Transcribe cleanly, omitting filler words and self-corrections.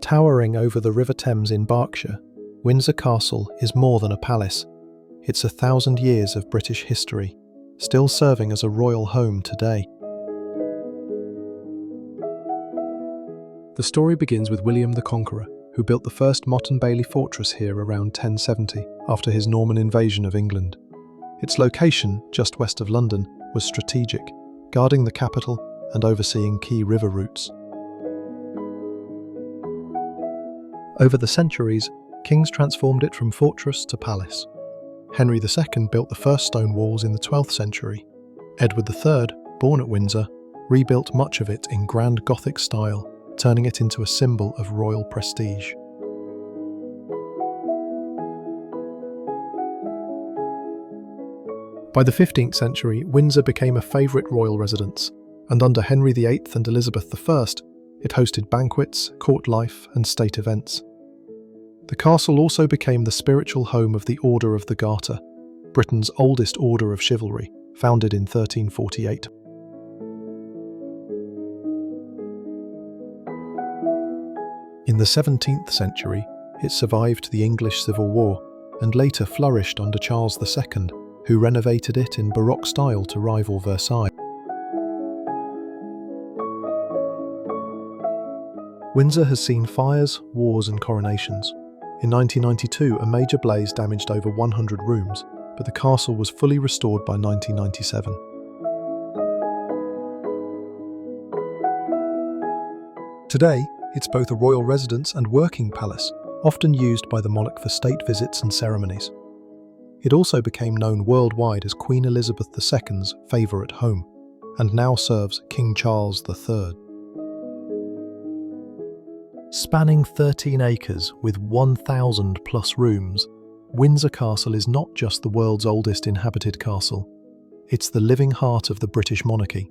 Towering over the River Thames in Berkshire, Windsor Castle is more than a palace. It's 1,000 years of British history, still serving as a royal home today. The story begins with William the Conqueror, who built the first Motte and Bailey fortress here around 1070 after his Norman invasion of England. Its location, just west of London, was strategic, guarding the capital and overseeing key river routes. Over the centuries, kings transformed it from fortress to palace. Henry II built the first stone walls in the 12th century. Edward III, born at Windsor, rebuilt much of it in grand Gothic style, turning it into a symbol of royal prestige. By the 15th century, Windsor became a favourite royal residence, and under Henry VIII and Elizabeth I, it hosted banquets, court life, and state events. The castle also became the spiritual home of the Order of the Garter, Britain's oldest order of chivalry, founded in 1348. In the 17th century, it survived the English Civil War and later flourished under Charles II, who renovated it in Baroque style to rival Versailles. Windsor has seen fires, wars and coronations. In 1992, a major blaze damaged over 100 rooms, but the castle was fully restored by 1997. Today, it's both a royal residence and working palace, often used by the monarch for state visits and ceremonies. It also became known worldwide as Queen Elizabeth II's favourite home, and now serves King Charles III. Spanning 13 acres with 1,000 plus rooms, Windsor Castle is not just the world's oldest inhabited castle. It's the living heart of the British monarchy,